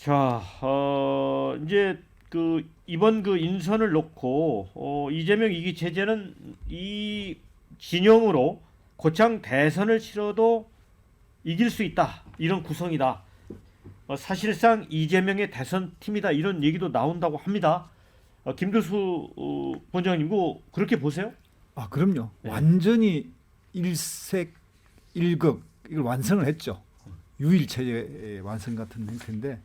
자, 이제 그 이번 그 인선을 놓고 이재명 이기 체제는 이 진영으로 고창 대선을 치러도 이길 수 있다. 이런 구성이다. 사실상 이재명의 대선 팀이다. 이런 얘기도 나온다고 합니다. 김두수 본장님, 이거 그렇게 보세요? 아, 그럼요. 네. 완전히 일색 일극 이걸 완성을 했죠. 유일 체제의 완성 같은 형태인데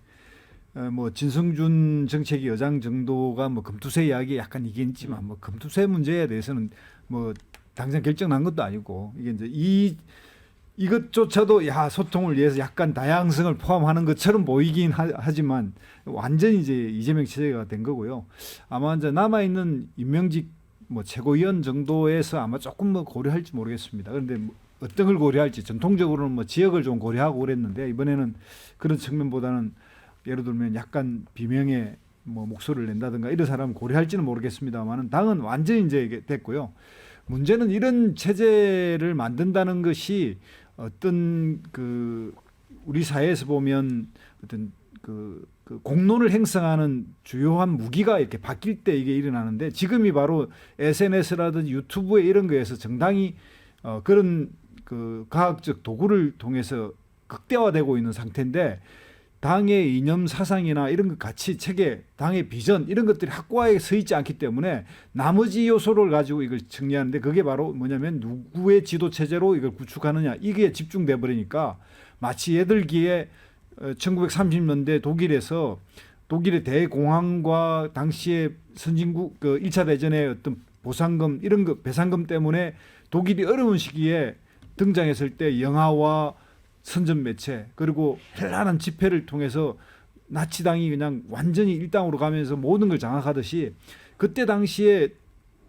뭐 진성준 정책위 의장 정도가 뭐 금투세 이야기 약간 이긴 있지만 뭐 금투세 문제에 대해서는 뭐 당장 결정 난 것도 아니고 이게 이제 이것조차도 소통을 위해서 약간 다양성을 포함하는 것처럼 보이긴 하지만 완전히 이제 이재명 체제가 된 거고요. 아마 이제 남아 있는 임명직 뭐 최고위원 정도에서 아마 조금 뭐 고려할지 모르겠습니다. 그런데 뭐 어떤 걸 고려할지 전통적으로는 뭐 지역을 좀 고려하고 그랬는데 이번에는 그런 측면보다는 예를 들면 약간 비명의 뭐 목소리를 낸다든가 이런 사람 고려할지는 모르겠습니다만은 당은 완전히 이제 됐고요. 문제는 이런 체제를 만든다는 것이 어떤 그 우리 사회에서 보면 어떤 그 공론을 형성하는 주요한 무기가 이렇게 바뀔 때 이게 일어나는데 지금이 바로 SNS라든지 유튜브에 이런 거에서 정당이 그런 그 과학적 도구를 통해서 극대화되고 있는 상태인데 당의 이념 사상이나 이런 것 같이 체계, 당의 비전 이런 것들이 확고하게 서 있지 않기 때문에 나머지 요소를 가지고 이걸 정리하는데 그게 바로 뭐냐면 누구의 지도 체제로 이걸 구축하느냐 이게 집중돼 버리니까 마치 얘들기에 1930년대 독일에서 독일의 대공황과 당시의 선진국 그 1차 대전의 어떤 보상금 이런 거 배상금 때문에 독일이 어려운 시기에 등장했을 때 영화와 선전 매체 그리고 현란한 집회를 통해서 나치당이 그냥 완전히 일당으로 가면서 모든 걸 장악하듯이 그때 당시에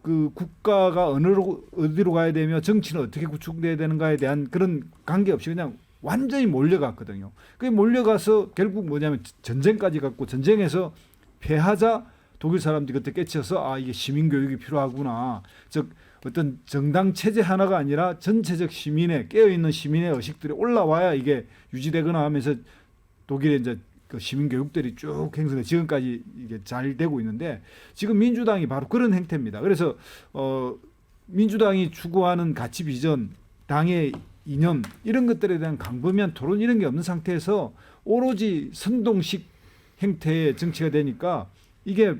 그 국가가 어디로 가야 되며 정치는 어떻게 구축돼야 되는가에 대한 그런 관계없이 그냥 완전히 몰려갔거든요. 그게 몰려가서 결국 뭐냐면 전쟁까지 갔고 전쟁에서 패하자 독일 사람들이 그때 깨쳐서 이게 시민교육이 필요하구나. 즉 어떤 정당 체제 하나가 아니라 전체적 시민의 깨어있는 시민의 의식들이 올라와야 이게 유지되거나 하면서 독일의 이제 그 시민 교육들이 쭉 형성돼 지금까지 이게 잘 되고 있는데 지금 민주당이 바로 그런 행태입니다. 그래서 민주당이 추구하는 가치 비전, 당의 이념 이런 것들에 대한 광범위한 토론 이런 게 없는 상태에서 오로지 선동식 행태의 정치가 되니까 이게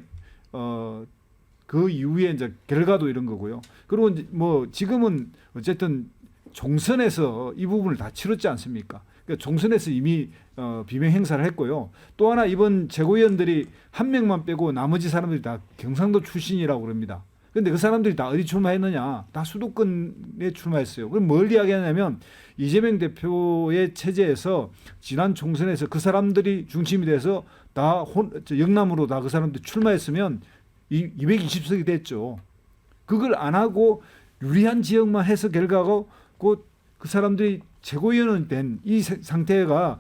그 이후에 이제 결과도 이런 거고요. 그리고 이제 뭐 지금은 어쨌든 총선에서 이 부분을 다 치렀지 않습니까? 그러니까 총선에서 이미 비명 행사를 했고요. 또 하나 이번 최고위원들이 한 명만 빼고 나머지 사람들이 다 경상도 출신이라고 그럽니다. 그런데 그 사람들이 다 어디 출마했느냐? 다 수도권에 출마했어요. 그럼 뭘 이야기하냐면 이재명 대표의 체제에서 지난 총선에서 그 사람들이 중심이 돼서 다 영남으로 다 그 사람들이 출마했으면 220석이 됐죠. 그걸 안 하고 유리한 지역만 해서 결과고 그 사람들이 최고위원은 된 이 상태가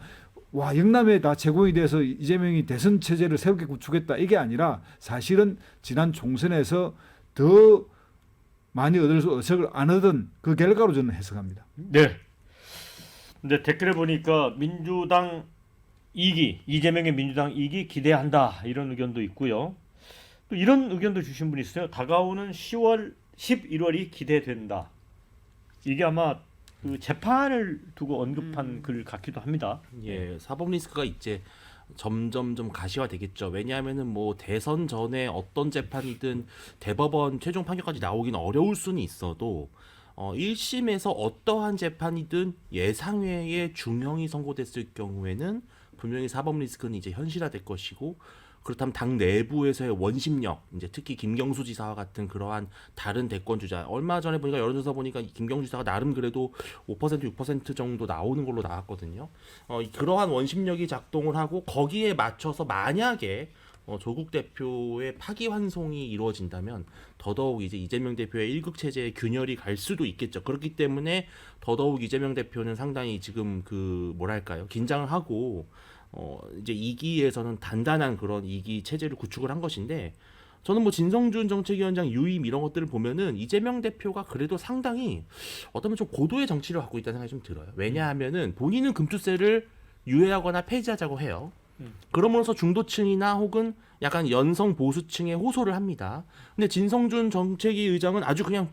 영남에 다 최고위원이 돼서 이재명이 대선 체제를 새롭게 구축했다 이게 아니라 사실은 지난 총선에서 더 많이 얻을 수 의석을 안 얻은 그 결과로 저는 해석합니다. 네. 근데 댓글에 보니까 민주당 2기, 이재명의 민주당 2기 기대한다. 이런 의견도 있고요. 또 이런 의견도 주신 분이 있어요. 다가오는 10월, 11월이 기대된다. 이게 아마 그 재판을 두고 언급한 글 같기도 합니다. 예, 사법 리스크가 이제 점점 좀 가시화되겠죠. 왜냐하면은 뭐 대선 전에 어떤 재판이든 대법원 최종 판결까지 나오기는 어려울 수는 있어도 1심에서 어떠한 재판이든 예상외의 중형이 선고됐을 경우에는 분명히 사법 리스크는 이제 현실화될 것이고 그렇다면 당 내부에서의 원심력, 이제 특히 김경수 지사와 같은 그러한 다른 대권 주자, 얼마 전에 보니까 여론조사 보니까 김경수 지사가 나름 그래도 5% 6% 정도 나오는 걸로 나왔거든요. 그러한 원심력이 작동을 하고 거기에 맞춰서 만약에 조국 대표의 파기환송이 이루어진다면 더더욱 이제 이재명 대표의 일극 체제의 균열이 갈 수도 있겠죠. 그렇기 때문에 더더욱 이재명 대표는 상당히 지금 그 뭐랄까요, 긴장을 하고 이제 2기에서는 단단한 그런 2기 체제를 구축을 한 것인데 저는 뭐 진성준 정책위원장 유임 이런 것들을 보면은 이재명 대표가 그래도 상당히 어쩌면 좀 고도의 정치를 갖고 있다는 생각이 좀 들어요. 왜냐하면은 본인은 금투세를 유예하거나 폐지하자고 해요. 그러면서 중도층이나 혹은 약간 연성 보수층에 호소를 합니다. 근데 진성준 정책위 의장은 아주 그냥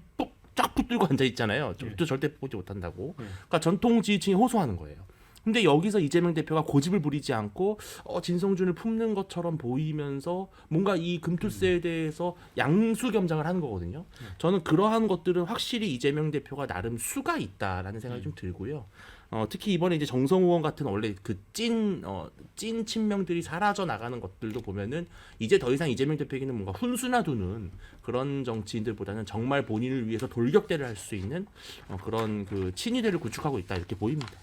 쫙 붙들고 앉아 있잖아요. 또 절대 보지 못한다고. 그러니까 전통 지지층이 호소하는 거예요. 근데 여기서 이재명 대표가 고집을 부리지 않고 진성준을 품는 것처럼 보이면서 뭔가 이 금투세에 대해서 양수겸장을 하는 거거든요. 저는 그러한 것들은 확실히 이재명 대표가 나름 수가 있다라는 생각이 좀 들고요. 특히 이번에 이제 정성호 의원 같은 원래 그 찐 친명들이 사라져 나가는 것들도 보면은 이제 더 이상 이재명 대표에게는 뭔가 훈수나 두는 그런 정치인들보다는 정말 본인을 위해서 돌격대를 할 수 있는 그런 그 친위대를 구축하고 있다 이렇게 보입니다.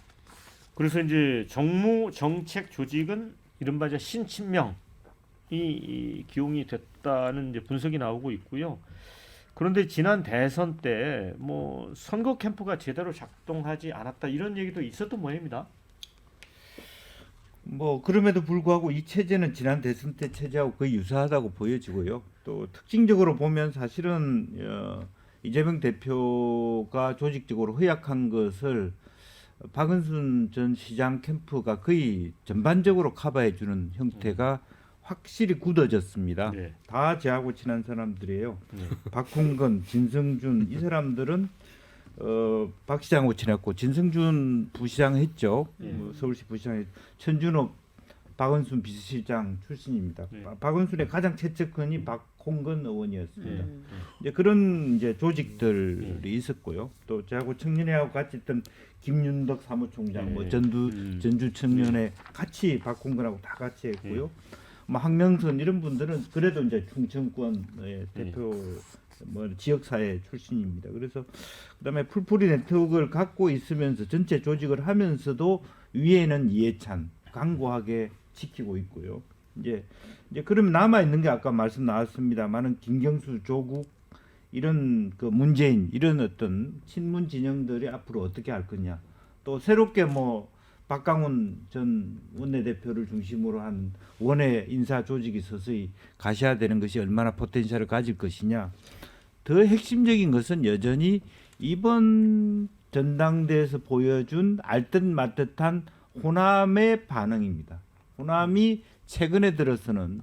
그래서 이제 정무 정책 조직은 이른바 이제 신친명이 기용이 됐다는 이제 분석이 나오고 있고요. 그런데 지난 대선 때 뭐 선거 캠프가 제대로 작동하지 않았다 이런 얘기도 있었던 모양입니다. 뭐 그럼에도 불구하고 이 체제는 지난 대선 때 체제하고 거의 유사하다고 보여지고요. 또 특징적으로 보면 사실은 이재명 대표가 조직적으로 허약한 것을 박은순 전 시장 캠프가 거의 전반적으로 커버해주는 형태가 확실히 굳어졌습니다. 네. 다 저하고 친한 사람들이에요. 네. 박홍근, 진성준 이 사람들은 박 시장하고 친했고 진성준 부시장 했죠. 뭐 서울시 부시장 천준옥 박은순 비서실장 출신입니다. 네. 박은순의 가장 최측근이 박홍근 의원이었습니다. 이제 그런 이제 조직들이 있었고요. 또 저하고 청년회하고 같이 있던 김윤덕 사무총장, 뭐 전주 청년회 같이 박홍근하고 다 같이 했고요. 뭐 황명선 이런 분들은 그래도 이제 충청권의 대표 뭐 지역사회 출신입니다. 그래서 그다음에 풀뿌리 네트워크를 갖고 있으면서 전체 조직을 하면서도 위에는 이해찬 강고하게 지키고 있고요. 이제 그러면 남아 있는 게 아까 말씀 나왔습니다만은 김경수, 조국 이런 그 문재인 이런 어떤 친문 진영들이 앞으로 어떻게 할 거냐. 또 새롭게 뭐 박강훈 전 원내대표를 중심으로 한 원외 인사 조직이 서서히 가셔야되는 것이 얼마나 포텐셜을 가질 것이냐. 더 핵심적인 것은 여전히 이번 전당대회에서 보여준 알듯 말듯한 호남의 반응입니다. 호남이 최근에 들어서는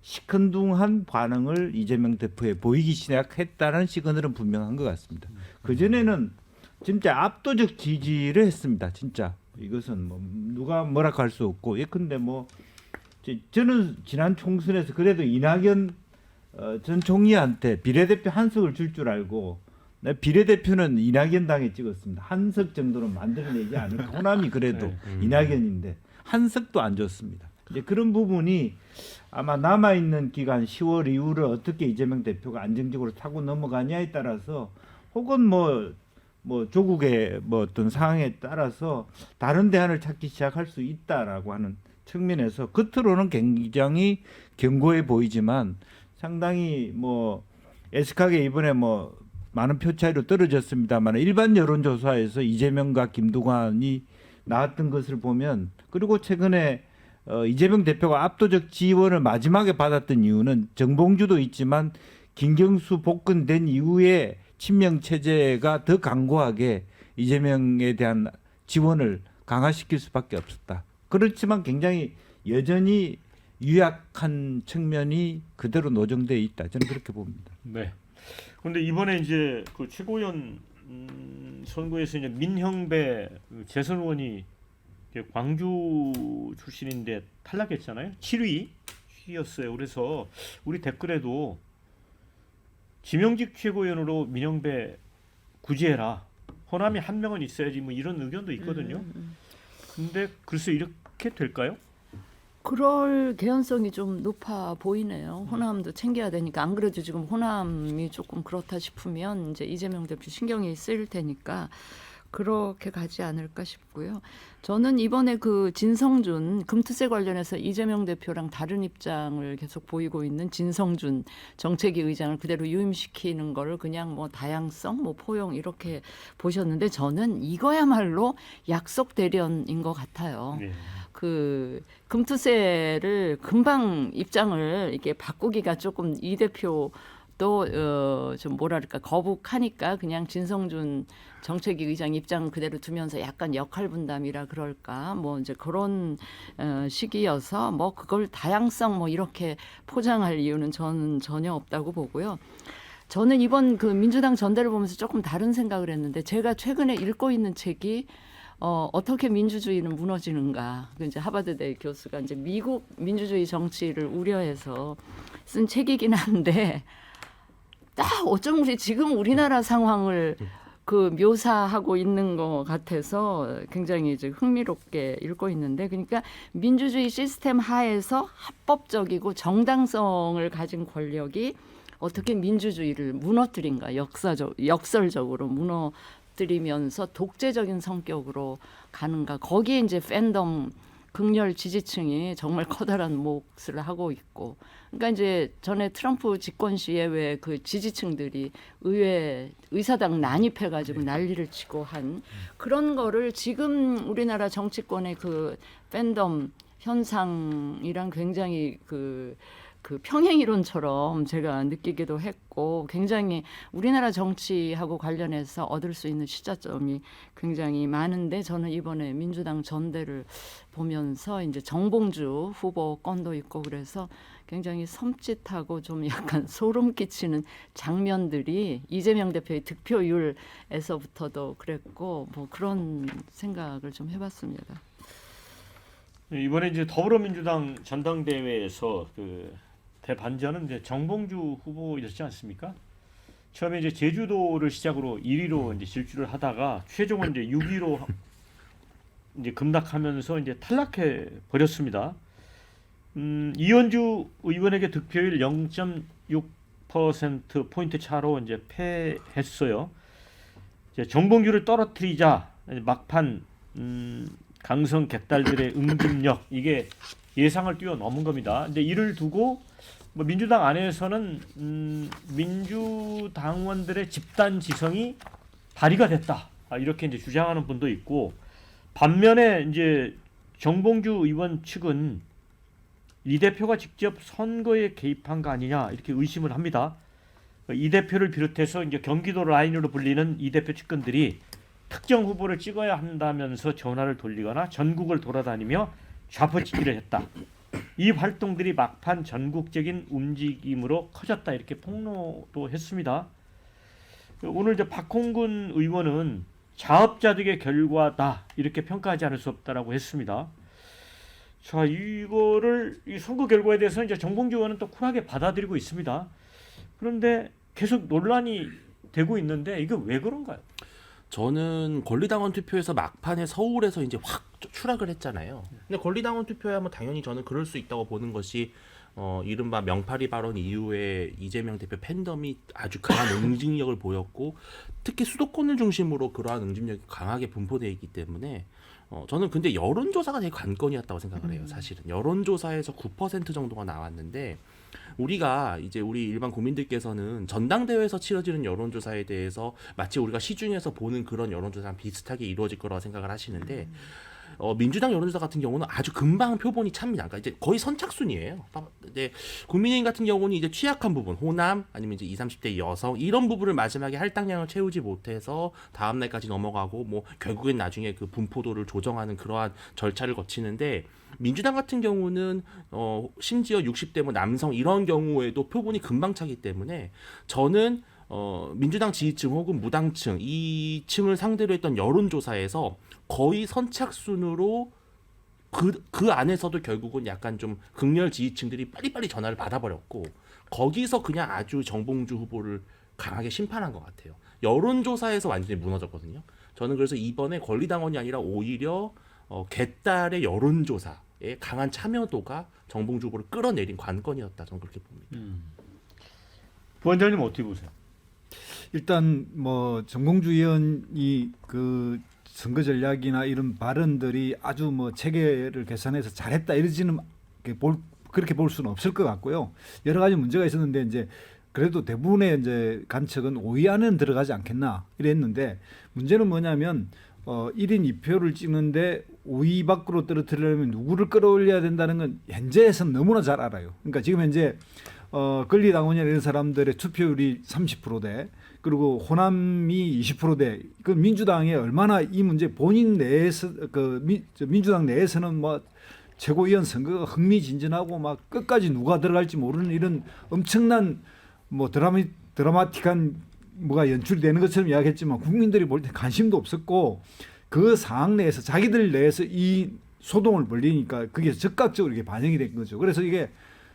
시큰둥한 반응을 이재명 대표에 보이기 시작했다는 시그널은 분명한 것 같습니다. 그전에는 진짜 압도적 지지를 했습니다. 진짜 이것은 뭐 누가 뭐라 할 수 없고 예컨대 뭐 저는 지난 총선에서 그래도 이낙연 전 총리한테 비례대표 한석을 줄 줄 알고 비례대표는 이낙연 당에 찍었습니다. 한석 정도는 만들어내지 않을까. 호남이 그래도 이낙연인데 한석도 안 줬습니다. 이제 그런 부분이 아마 남아있는 기간 10월 이후를 어떻게 이재명 대표가 안정적으로 타고 넘어가냐에 따라서 혹은 뭐 조국의 뭐 어떤 상황에 따라서 다른 대안을 찾기 시작할 수 있다라고 하는 측면에서 겉으로는 굉장히 견고해 보이지만 상당히 뭐 애석하게 이번에 뭐 많은 표 차이로 떨어졌습니다만 일반 여론조사에서 이재명과 김두관이 나왔던 것을 보면 그리고 최근에 이재명 대표가 압도적 지원을 마지막에 받았던 이유는 정봉주도 있지만 김경수 복근된 이후에 친명 체제가 더 강고하게 이재명에 대한 지원을 강화시킬 수밖에 없었다. 그렇지만 굉장히 여전히 유약한 측면이 그대로 노정되어 있다. 저는 그렇게 봅니다. 네. 그런데 이번에 이제 그 최고위원 선거에서 이제 민형배 재선 의원이 광주 출신인데 탈락했잖아요. 7위였어요. 그래서 우리 댓글에도 지명직 최고위원으로 민형배 구제해라. 호남이 한 명은 있어야지 뭐 이런 의견도 있거든요. 근데 글쎄 이렇게 될까요? 그럴 개연성이 좀 높아 보이네요. 호남도 챙겨야 되니까. 안 그래도 지금 호남이 조금 그렇다 싶으면 이제 이재명 대표 신경이 쓰일 테니까 그렇게 가지 않을까 싶고요. 저는 이번에 그 진성준 금투세 관련해서 이재명 대표랑 다른 입장을 계속 보이고 있는 진성준 정책위 의장을 그대로 유임시키는 거를 그냥 뭐 다양성, 뭐 포용 이렇게 보셨는데 저는 이거야말로 약속 대련인 것 같아요. 네. 그 금투세를 금방 입장을 이렇게 바꾸기가 조금 이 대표 또 좀 뭐랄까 거북하니까 그냥 진성준 정책위 의장 입장 그대로 두면서 약간 역할 분담이라 그럴까 뭐 이제 그런 시기여서 뭐 그걸 다양성 뭐 이렇게 포장할 이유는 저는 전혀 없다고 보고요. 저는 이번 그 민주당 전대를 보면서 조금 다른 생각을 했는데 제가 최근에 읽고 있는 책이 어떻게 민주주의는 무너지는가. 그 이제 하버드대 교수가 이제 미국 민주주의 정치를 우려해서 쓴 책이긴 한데 딱 어쩜 지금 우리나라 상황을 그 묘사하고 있는 것 같아서 굉장히 이제 흥미롭게 읽고 있는데 그러니까 민주주의 시스템 하에서 합법적이고 정당성을 가진 권력이 어떻게 민주주의를 무너뜨린가 역설적으로 무너뜨리면서 독재적인 성격으로 가는가 거기에 이제 팬덤 극렬 지지층이 정말 커다란 몫을 하고 있고 그러니까 이제 전에 트럼프 집권 시에 왜 그 지지층들이 의사당 난입해가지고 난리를 치고 한 그런 거를 지금 우리나라 정치권의 그 팬덤 현상이랑 굉장히 그 평행 이론처럼 제가 느끼기도 했고 굉장히 우리나라 정치하고 관련해서 얻을 수 있는 시사점이 굉장히 많은데 저는 이번에 민주당 전대를 보면서 이제 정봉주 후보 건도 있고 그래서 굉장히 섬찟하고 좀 약간 소름 끼치는 장면들이 이재명 대표의 득표율에서부터도 그랬고 뭐 그런 생각을 좀 해봤습니다. 이번에 이제 더불어민주당 전당대회에서 그 대반전은 이제 정봉주 후보였지 않습니까? 처음에 이제 제주도를 시작으로 1위로 이제 질주를 하다가 최종은 이제 6위로 이제 급락하면서 이제 탈락해 버렸습니다. 이현주 의원에게 득표율 0.6% 포인트 차로 이제 패했어요. 이제 정봉주를 떨어뜨리자 막판 강성 객달들의 응집력 이게 예상을 뛰어넘은 겁니다. 근데 이를 두고 뭐 민주당 안에서는 민주당원들의 집단 지성이 발휘가 됐다 이렇게 이제 주장하는 분도 있고 반면에 이제 정봉주 의원 측은 이 대표가 직접 선거에 개입한 거 아니냐 이렇게 의심을 합니다. 이 대표를 비롯해서 이제 경기도 라인으로 불리는 이 대표 측근들이 특정 후보를 찍어야 한다면서 전화를 돌리거나 전국을 돌아다니며 좌포치기를 했다. 이 활동들이 막판 전국적인 움직임으로 커졌다 이렇게 폭로도 했습니다. 오늘 이제 박홍근 의원은 자업자득의 결과다 이렇게 평가하지 않을 수 없다라고 했습니다. 자, 이거를 이 선거 결과에 대해서 이제 정봉주 의원은 또 쿨하게 받아들이고 있습니다. 그런데 계속 논란이 되고 있는데 이게 왜 그런가요? 저는 권리당원 투표에서 막판에 서울에서 이제 확 추락을 했잖아요. 근데 권리당원 투표야 뭐 당연히 저는 그럴 수 있다고 보는 것이 이른바 명파리 발언 이후에 이재명 대표 팬덤이 아주 강한 응집력을 보였고 특히 수도권을 중심으로 그러한 응집력이 강하게 분포되어 있기 때문에 저는 근데 여론조사가 되게 관건이었다고 생각을 해요. 사실은 여론조사에서 9% 정도가 나왔는데 우리가 이제 우리 일반 국민들께서는 전당대회에서 치러지는 여론조사에 대해서 마치 우리가 시중에서 보는 그런 여론조사랑 비슷하게 이루어질 거라고 생각을 하시는데 민주당 여론조사 같은 경우는 아주 금방 표본이 찹니다. 그러니까 이제 거의 선착순이에요. 이제 국민의힘 같은 경우는 이제 취약한 부분, 호남 아니면 이제 20, 30대 여성 이런 부분을 마지막에 할당량을 채우지 못해서 다음 날까지 넘어가고 뭐 결국엔 나중에 그 분포도를 조정하는 그러한 절차를 거치는데 민주당 같은 경우는 심지어 60대 뭐 남성 이런 경우에도 표본이 금방 차기 때문에 저는 민주당 지지층 혹은 무당층 이 층을 상대로 했던 여론조사에서 거의 선착순으로 그 안에서도 결국은 약간 좀 극렬 지지층들이 빨리빨리 전화를 받아버렸고 거기서 그냥 아주 정봉주 후보를 강하게 심판한 것 같아요. 여론조사에서 완전히 무너졌거든요. 저는 그래서 이번에 권리당원이 아니라 오히려 개딸의 여론조사에 강한 참여도가 정봉주 후보를 끌어내린 관건이었다. 저는 그렇게 봅니다. 부원장님 어떻게 보세요? 일단 뭐 정봉주 의원이 그 선거 전략이나 이런 발언들이 아주 뭐 체계를 계산해서 잘했다 이러지는 그렇게 볼 수는 없을 것 같고요. 여러 가지 문제가 있었는데 이제 그래도 대부분의 이제 관측은 5위 안에는 들어가지 않겠나 이랬는데 문제는 뭐냐면 1인 2표를 찍는데 5위 밖으로 떨어뜨리려면 누구를 끌어올려야 된다는 건 현재에서는 너무나 잘 알아요. 그러니까 지금 현재 권리당원이나 이런 사람들의 투표율이 30%대 그리고 호남이 20%대 그 민주당에 얼마나 이 문제 본인 내에서 민주당 내에서는 뭐 최고위원 선거가 흥미진진하고 막 끝까지 누가 들어갈지 모르는 이런 엄청난 뭐 드라마틱한 뭐가 연출되는 것처럼 이야기했지만 국민들이 볼 때 관심도 없었고 그 상황 내에서 자기들 내에서 이 소동을 벌리니까 그게 즉각적으로 이렇게 반영이 된 거죠. 그래서 이게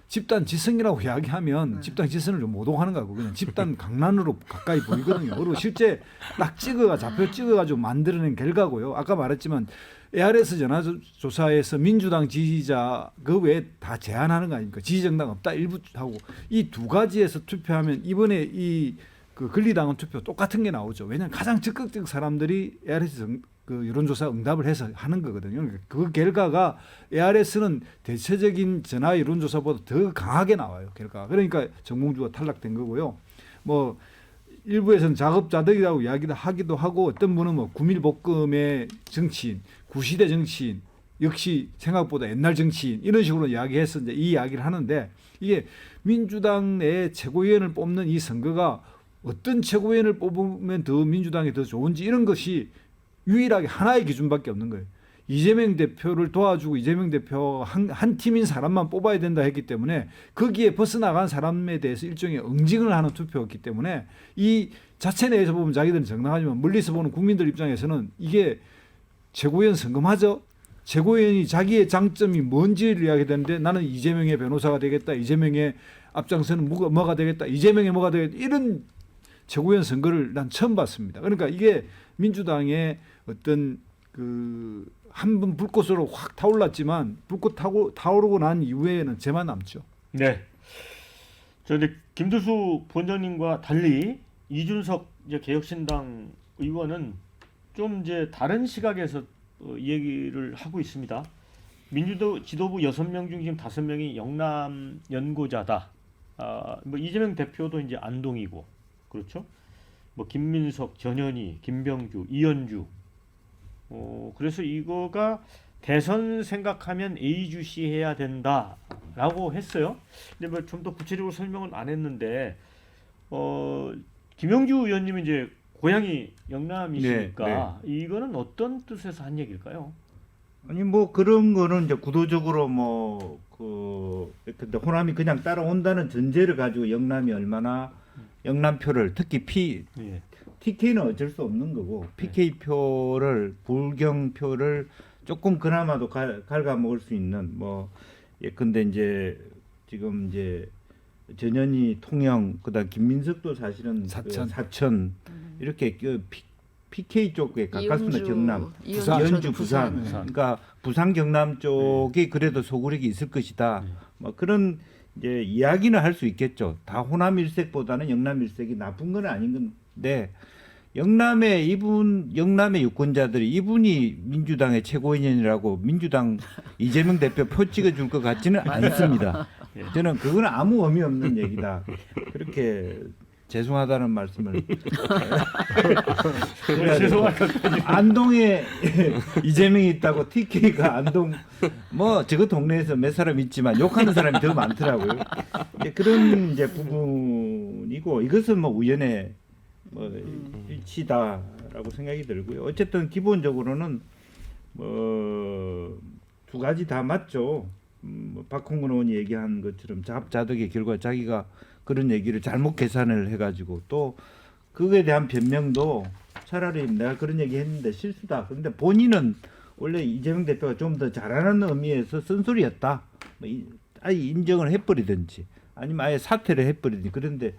집단 지성이라고 이야기하면 집단 지성을 좀 모독하는 거고 그냥 집단 강란으로 가까이 보이거든요. 그리고 실제 딱 좌표 찍어가지고 만들어낸 결과고요. 아까 말했지만 ARS 전화조사에서 민주당 지지자 그 외에 다 제한하는 거 아닙니까? 지지정당 없다 일부 하고 이 두 가지에서 투표하면 이번에 이 그 권리당원 투표 똑같은 게 나오죠. 왜냐하면 가장 적극적 사람들이 ARS 그 여론조사 응답을 해서 하는 거거든요. 그 결과가 ARS는 대체적인 전화 여론조사보다 더 강하게 나와요. 결과. 그러니까 정몽주가 탈락된 거고요. 뭐 일부에서는 작업자득이라고 이야기를 하기도 하고 어떤 분은 뭐 구밀복금의 정치인, 구시대 정치인, 역시 생각보다 옛날 정치인 이런 식으로 이야기해서 이제 이 이야기를 하는데 이게 민주당 내 최고위원을 뽑는 이 선거가 어떤 최고위원을 뽑으면 더 민주당이 더 좋은지 이런 것이 유일하게 하나의 기준밖에 없는 거예요. 이재명 대표를 도와주고 이재명 대표 한 팀인 사람만 뽑아야 된다 했기 때문에 거기에 벗어나간 사람에 대해서 일종의 응징을 하는 투표였기 때문에 이 자체 내에서 보면 자기들은 정당하지만 멀리서 보는 국민들 입장에서는 이게 최고위원 선거마저 최고위원이 자기의 장점이 뭔지를 이야기하는데 나는 이재명의 변호사가 되겠다. 이재명의 앞장서는 뭐가 되겠다. 이재명의 뭐가 되겠다. 이런 최고위원 선거를 난 처음 봤습니다. 그러니까 이게 민주당의 어떤 그 한 번 불꽃으로 확 타올랐지만 불꽃 타오르고 난 이후에는 제만 남죠. 네. 저 이제 김두수 본장님과 달리 이준석 이제 개혁신당 의원은 좀 이제 다른 시각에서 얘기를 하고 있습니다. 민주도 지도부 6명 중 지금 5명이 영남 연고자다. 뭐 이재명 대표도 이제 안동이고 그렇죠. 뭐 김민석, 전현희, 김병주, 이현주. 그래서 이거가 대선 생각하면 예의주시해야 된다라고 했어요. 근데 뭐 좀 더 구체적으로 설명은 안 했는데 김영주 의원님이 이제 고향이 영남이시니까 이거는 어떤 뜻에서 한 얘기일까요? 아니 뭐 그런 거는 이제 구도적으로 뭐 근데 호남이 그냥 따라온다는 전제를 가지고 영남이 얼마나 영남표를 특히 TK는 어쩔 수 없는 거고 PK표를 불경표를 조금 그나마도 갉아먹을 수 있는 뭐 근데 이제 지금 이제 전현희 통영 그다음 김민석도 사실은 사천 이렇게 PK 쪽에 가깝습니다. 경남, 이현주, 부산. 그러니까 부산 경남 쪽이 그래도 소구력이 있을 것이다. 뭐 그런 이제 이야기는 할 수 있겠죠. 다 호남 일색보다는 영남 일색이 나쁜 건 아닌 건데 영남의 유권자들이 이분이 민주당의 최고위원이라고 민주당 이재명 대표 표 찍어줄 것 같지는 않습니다. 저는 그건 아무 의미 없는 얘기다. 그렇게 죄송하다는 말씀을. 안동에 이재명이 있다고 TK가 안동 뭐 저거 동네에서 몇 사람 있지만 욕하는 사람이 더 많더라고요. 그런 이제 부분이고 이것은 뭐 우연의 뭐 일치다라고 생각이 들고요. 어쨌든 기본적으로는 두 가지 다 맞죠. 박홍근 의원이 얘기한 것처럼 자업자득의 결과 자기가 그런 얘기를 잘못 계산을 해가지고 또 그거에 대한 변명도 차라리 내가 그런 얘기 했는데 실수다. 그런데 본인은 원래 이재명 대표가 좀 더 잘하는 의미에서 쓴소리였다. 아예 인정을 해버리든지 아니면 아예 사퇴를 해버리든지. 그런데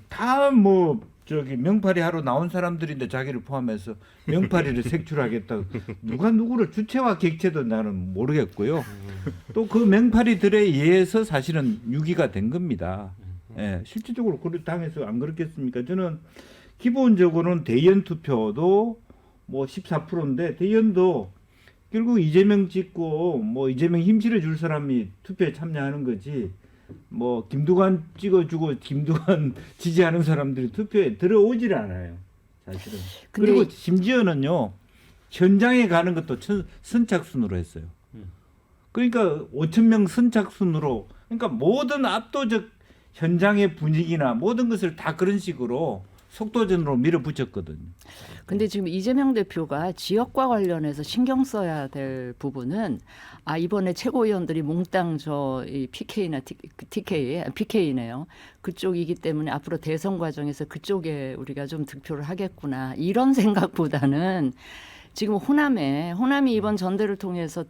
다 뭐 저기 명파리 하러 나온 사람들인데 자기를 포함해서 명파리를 색출하겠다. 누가 누구를 주체와 객체도 나는 모르겠고요. 또 그 명파리들에 의해서 사실은 유기가 된 겁니다. 예, 실질적으로 그 당에서 안 그렇겠습니까? 저는 기본적으로는 대의원 투표도 뭐 14%인데 대의원도 결국 이재명 찍고 뭐 이재명 힘실어 줄 사람이 투표에 참여하는 거지. 뭐 김두관 찍어주고 김두관 지지하는 사람들이 투표에 들어오질 않아요. 사실은. 그리고 심지어는요. 현장에 가는 것도 선착순으로 했어요. 그러니까 5,000명 선착순으로 그러니까 모든 압도적 현장의 분위기나 모든 것을 다 그런 식으로 속도전으로 밀어붙였거든요. 근데 지금 이재명 대표가 지역과 관련해서 신경 써야 될 부분은 이번에 최고위원들이 몽땅 이 PK나 PK네요. 그쪽이기 때문에 앞으로 대선 과정에서 그쪽에 우리가 좀 득표를 하겠구나 이런 생각보다는 지금 호남이 이번 전대를 통해서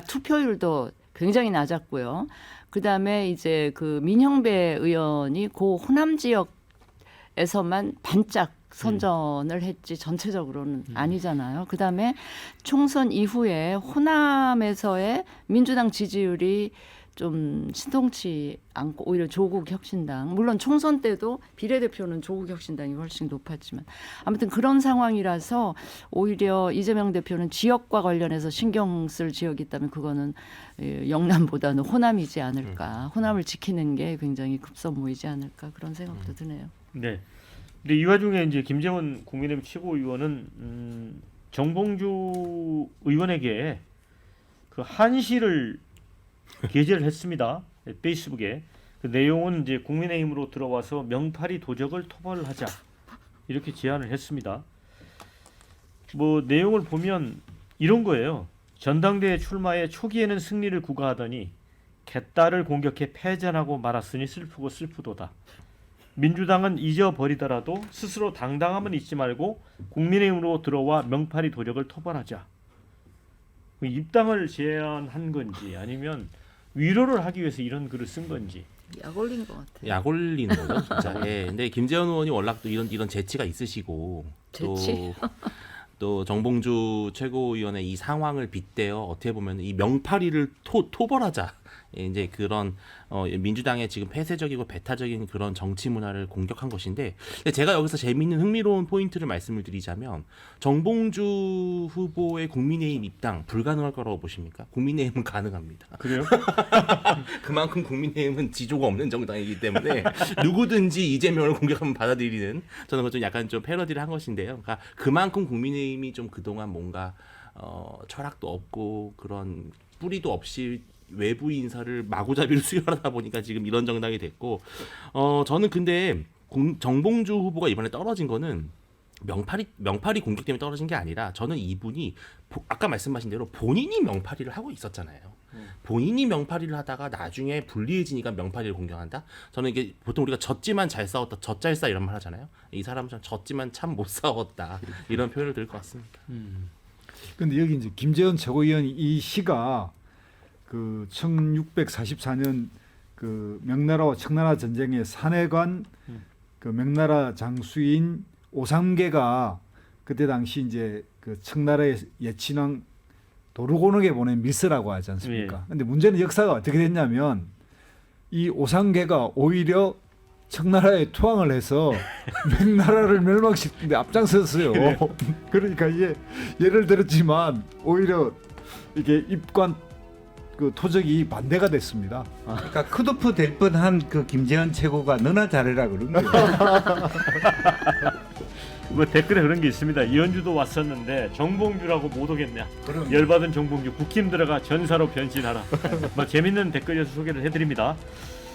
투표율도 굉장히 낮았고요. 그다음에 이제 그 민형배 의원이 고 호남 지역에서만 반짝 선전을 했지 전체적으로는 아니잖아요. 그다음에 총선 이후에 호남에서의 민주당 지지율이 좀 신통치 않고 오히려 조국혁신당, 물론 총선 때도 비례대표는 조국혁신당이 훨씬 높았지만 아무튼 그런 상황이라서 오히려 이재명 대표는 지역과 관련해서 신경 쓸 지역이 있다면 그거는 영남보다는 호남이지 않을까. 호남을 지키는 게 굉장히 급선무이지 않을까 그런 생각도 드네요. 네. 근데 이 와중에 이제 김재원 국민의힘 최고위원은 정봉주 의원에게 그 한시를 게재를 했습니다. 페이스북에. 그 내용은 이제 국민의힘으로 들어와서 명파리 도적을 토벌을 하자 이렇게 제안을 했습니다. 뭐 내용을 보면 이런 거예요. 전당대회 출마에 초기에는 승리를 구가하더니 개딸을 공격해 패전하고 말았으니 슬프고 슬프도다. 민주당은 잊어버리더라도 스스로 당당함은 잊지 말고 국민의힘으로 들어와 명파리 도적을 토벌하자. 입당을 제안한 건지 아니면 위로를 하기 위해서 이런 글을 쓴 건지. 약 올린 것 같아요. 약 올리는 거죠, 진짜. 예. 근데 김재원 의원이 워낙 또 이런 재치가 있으시고 재치? 또 정봉주 최고위원의 이 상황을 빗대어 어떻게 보면 이 명파리를 토벌하자. 예, 이제 그런 민주당의 지금 폐쇄적이고 배타적인 그런 정치 문화를 공격한 것인데, 근데 제가 여기서 재미있는 흥미로운 포인트를 말씀을 드리자면 정봉주 후보의 국민의힘 입당 불가능할 거라고 보십니까? 국민의힘은 가능합니다. 그래요? 그만큼 국민의힘은 지조가 없는 정당이기 때문에 누구든지 이재명을 공격하면 받아들이는, 저는 그건 좀 약간 좀 패러디를 한 것인데요. 그러니까 그만큼 국민의힘이 좀 그동안 뭔가 철학도 없고 그런 뿌리도 없이 외부 인사를 마구잡이로 수혈하다 보니까 지금 이런 정당이 됐고, 저는 근데 정봉주 후보가 이번에 떨어진 거는 명파리 공격 때문에 떨어진 게 아니라, 저는 이분이 아까 말씀하신 대로 본인이 명파리를 하고 있었잖아요. 본인이 명파리를 하다가 나중에 불리해지니까 명파리를 공격한다. 저는 이게 보통 우리가 졌지만 잘 싸웠다, 젖잘싸 이런 말 하잖아요. 이 사람은 졌지만 참 못 싸웠다 이런 표현을 들 것 같습니다. 근데 여기 이제 김재원 최고위원 이 시가 그 1644년 그 명나라와 청나라 전쟁의 산해관 그 명나라 장수인 오삼계가 그때 당시 이제 그 청나라의 예친왕 도르고능에 보낸 밀서라고 하지 않습니까? 예. 근데 문제는 역사가 어떻게 됐냐면 이 오삼계가 오히려 청나라에 투항을 해서 명나라를 멸망시키는 데 앞장섰어요. 그러니까 이게 예를 들었지만 오히려 이게 입관 그 토적이 반대가 됐습니다. 그러니까 컷오프 될 뻔한 그 김재원 최고가 너나 잘해라 그런 거예요. 뭐 댓글에 그런 게 있습니다. 이현주도 왔었는데 정봉주라고 못 오겠냐. 열받은 정봉주 국힘 들어가 전사로 변신하라. 뭐 재밌는 댓글에서 소개를 해드립니다.